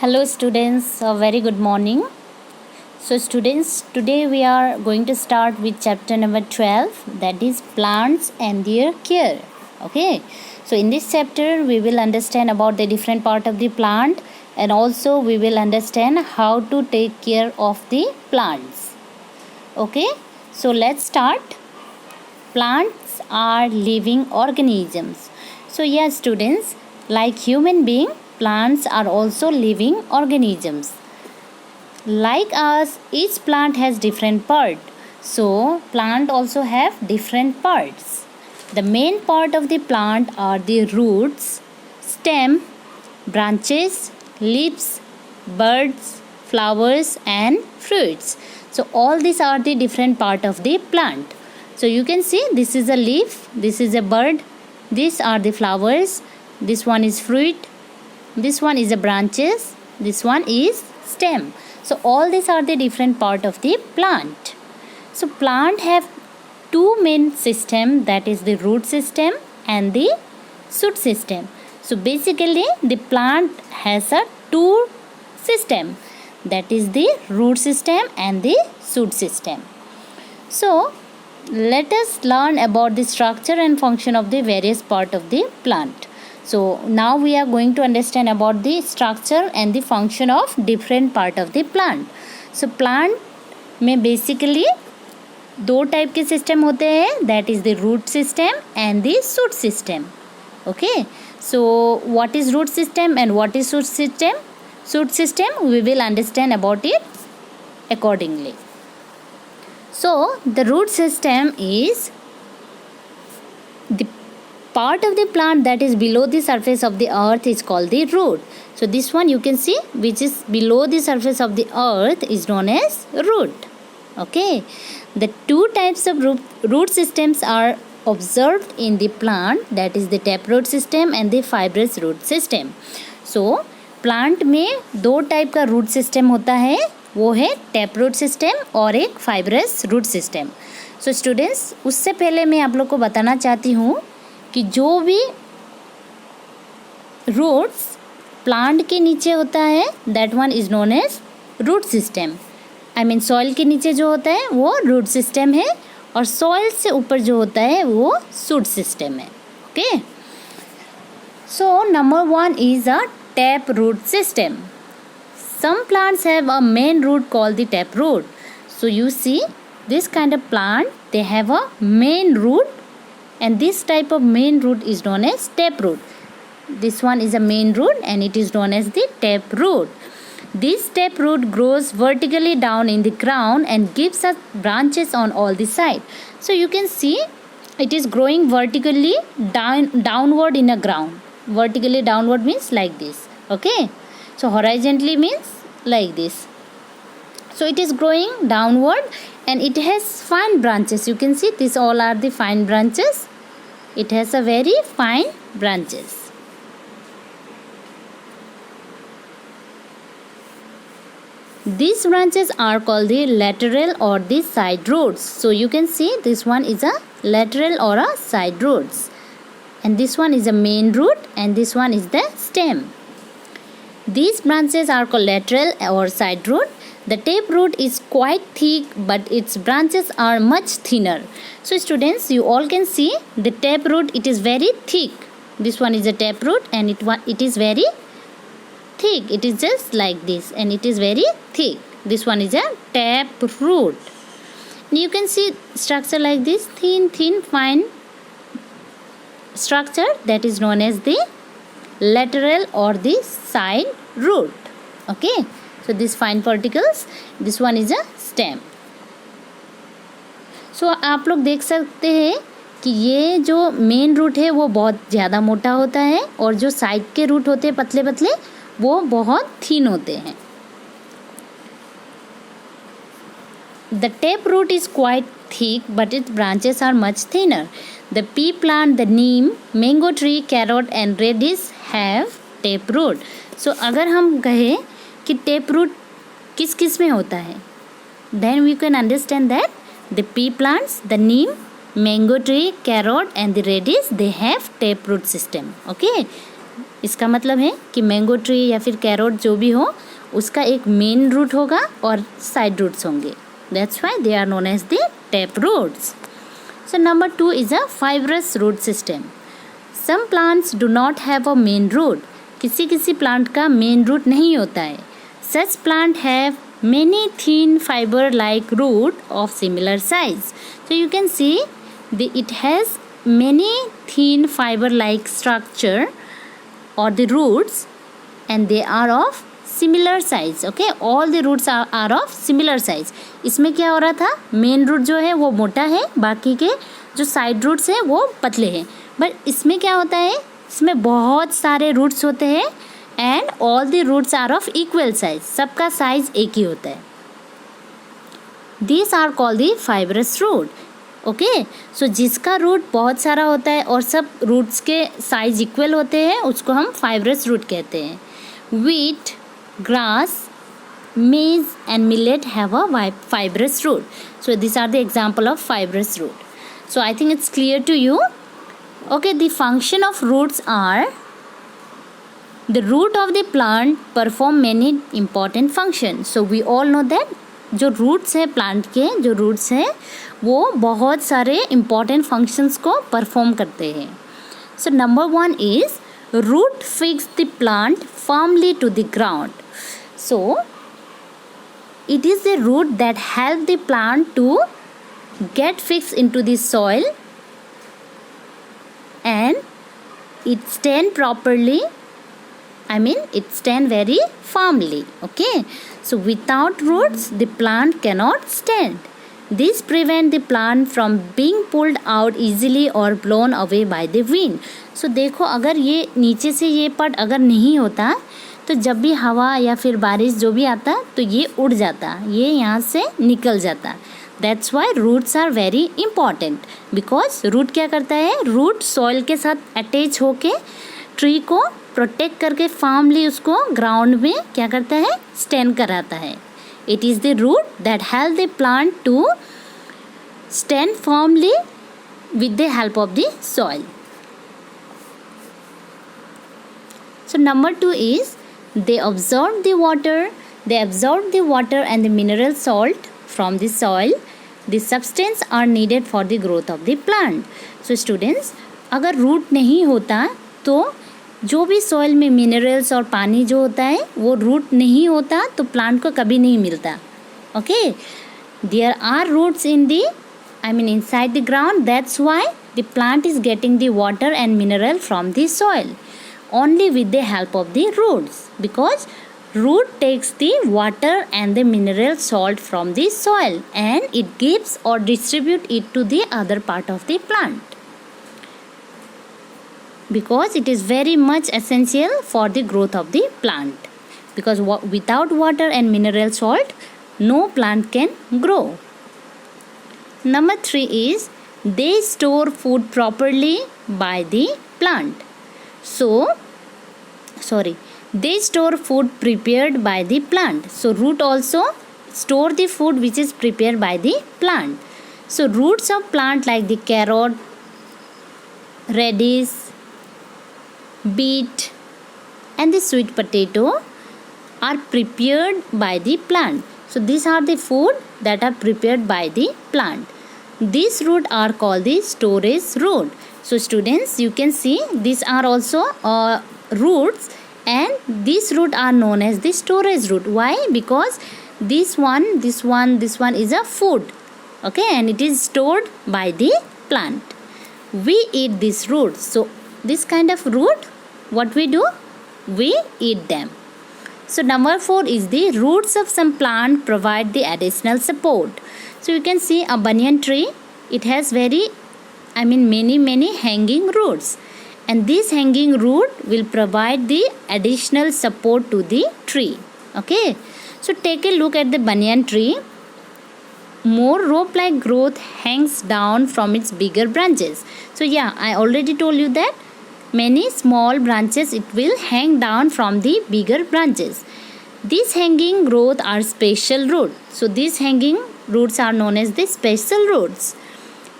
Hello students, a very good morning. So students, today we are going to start with chapter number 12, that is plants and their care. Okay, so in this chapter we will understand about the different part of the plant, and also we will understand how to take care of the plants. Okay, so let's start. Plants are living organisms. So yes students, like human being, plants are also living organisms. Like us, each plant has different part. So plant also have different parts. The main part of the plant are the roots, stem, branches, leaves, buds, flowers and fruits. So all these are the different part of the plant. So you can see this is a leaf, this is a bud, these are the flowers, this one is fruit, this one is a branches, this one is stem. So all these are the different part of the plant. So plant have two main system, that is the root system and the shoot system. So basically the plant has a two system, that is the root system and the shoot system. So let us learn about the structure and function of the various part of the plant. So now we are going to understand about the structure and the function of different part of the plant. So plant में basically दो type के system होते हैं, that is the root system and the shoot system. Okay, so what is root system and what is shoot system? Shoot system we will understand about it accordingly. So the root system is the part of the plant that is below the surface of the earth is called the root. So this one you can see, which is below the surface of the earth, is known as root. Okay, the two types of root systems are observed in the plant, that is the taproot system and the fibrous root system. So plant में दो type का root system होता है, वो है tap root system और एक fibrous root system. So students, उससे पहले मैं आप लोग को बताना चाहती हूँ कि जो भी रूट्स प्लांट के नीचे होता है, that one is known as root system. I mean soil के नीचे जो होता है वो रूट सिस्टम है, और सॉइल से ऊपर जो होता है वो शूट सिस्टम है. Okay, so number one is a tap root system. Some plants have a main root called the taproot. So you see this kind of plant, they have a main root, and this type of main root is known as taproot. This one is a main root and it is known as the taproot. This taproot grows vertically down in the ground and gives us branches on all the sides. So you can see it is growing vertically downward in the ground. Vertically downward means like this. Okay, so horizontally means like this. So it is growing downward and it has fine branches. You can see these all are the fine branches. It has a very fine branches. These branches are called the lateral or the side roots. So you can see this one is a lateral or a side roots, and this one is a main root and this one is the stem. These branches are called lateral or side root. The taproot is quite thick but its branches are much thinner. So students, you all can see the taproot, it is very thick. This one is a taproot and it is very thick. It is just like this and it is very thick. This one is a taproot. You can see structure like this, thin fine structure, that is known as the lateral or the side root. Okay, so these fine particles, this one is a stem. So आप लोग देख सकते हैं कि ये जो main root है वो बहुत ज़्यादा मोटा होता है, और जो साइड के रूट होते हैं पतले पतले वो बहुत थीन होते हैं. The taproot is quite thick but its branches are much thinner. The pea plant, the neem, mango tree, carrot and radish have taproot. So अगर हम कहें कि taproot किस किस में होता है, then we can understand that the pea plants, the neem, mango tree, carrot and the radish, they have taproot system. Okay, इसका मतलब है कि मैंगो ट्री या फिर कैरोट जो भी हो उसका एक मेन रूट होगा और साइड रूट्स होंगे. That's why they are known as the tap roots. So number 2 is a fibrous root system. Some plants do not have a main root. किसी प्लांट का मेन रूट नहीं होता है. Such plant have many thin fiber like root of similar size. So you can see it has many thin fiber like structure or the roots and they are of similar size. Okay, all the roots are of similar size. इसमें क्या हो रहा था, main root जो है वो मोटा है, बाकी के जो साइड रूट्स हैं वो पतले हैं. बट इसमें क्या होता है, इसमें बहुत सारे रूट्स होते हैं and all the roots are of equal size. सबका साइज एक ही होता है. This are called the fibrous root. Okay, so जिसका रूट बहुत सारा होता है और सब रूट्स के साइज इक्वल होते हैं उसको हम फाइब्रस रूट कहते हैं. Wheat, grass, maize and millet have a fibrous root. So this are the example of fibrous root. So I think it's clear to you. Okay, the function of roots are the root of the plant perform many important functions. So we all know that जो roots है plant के, जो roots है वो बहुत सारे important functions को perform करते हैं. So number 1 is root fix the plant firmly to the ground. So it is the root that help the plant to get fixed into the soil and it stand properly. It stand very firmly. Okay, so without roots the plant cannot stand. This prevent the plant from being pulled out easily or blown away by the wind. So देखो, अगर ये नीचे से ये part अगर नहीं होता तो जब भी हवा या फिर बारिश जो भी आता तो ये उड़ जाता, ये यहाँ से निकल जाता. That's why roots are very important. Because root क्या करता है, root soil के साथ अटैच होके ट्री को प्रोटेक्ट करके फार्मली उसको ग्राउंड में क्या करता है, स्टैंड कराता है. It is the root that help the plant to stand firmly with the help of the soil. So number 2 is they absorb the water and the mineral salt from the soil. The substance are needed for the growth of the plant. So students, अगर root नहीं होता तो जो भी soil में minerals और पानी जो होता है वो रूट नहीं होता तो प्लांट को कभी नहीं मिलता. Okay, there are roots inside the ground. That's why the plant is getting the water and mineral from the soil only with the help of the roots, because root takes the water and the mineral salt from the soil and it gives or distribute it to the other part of the plant, because it is very much essential for the growth of the plant, because without water and mineral salt no plant can grow. Number 3 is they store food properly by the plant. They store food prepared by the plant. So root also store the food which is prepared by the plant. So roots of plant like the carrot, radish, beet and the sweet potato are prepared by the plant. So these are the food that are prepared by the plant. These roots are called the storage root. So students, you can see these are also roots and these roots are known as the storage root. Why? Because this one is a food. Okay, and it is stored by the plant. We eat this root. So this kind of root, what we do? We eat them. So number 4 is the roots of some plant provide the additional support. So you can see a banyan tree. It has many hanging roots. And this hanging root will provide the additional support to the tree. Okay. So take a look at the banyan tree. More rope-like growth hangs down from its bigger branches. So yeah, I already told you that many small branches it will hang down from the bigger branches. These hanging growth are special roots. So these hanging roots are known as the special roots.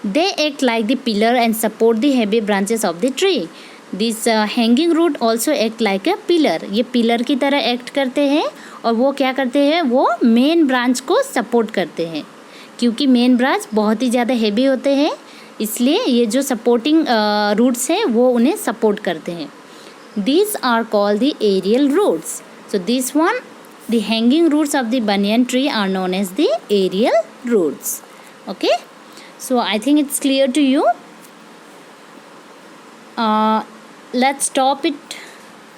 They act like the pillar and support the heavy branches of the tree. This hanging root also act like a pillar, ये pillar की तरह act करते हैं और वो क्या करते हैं, वो मेन ब्रांच को सपोर्ट करते हैं, क्योंकि मेन ब्रांच बहुत ही ज़्यादा हैवी होते हैं, इसलिए ये जो सपोर्टिंग रूट्स हैं वो उन्हें सपोर्ट करते हैं. These are called the aerial roots. So this one, the hanging roots of the banyan tree are known as the aerial roots. Okay, so I think it's clear to you. Let's stop it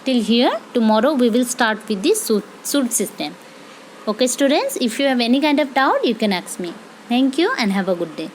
till here. Tomorrow we will start with the shoot system. Okay students, if you have any kind of doubt, you can ask me. Thank you and have a good day.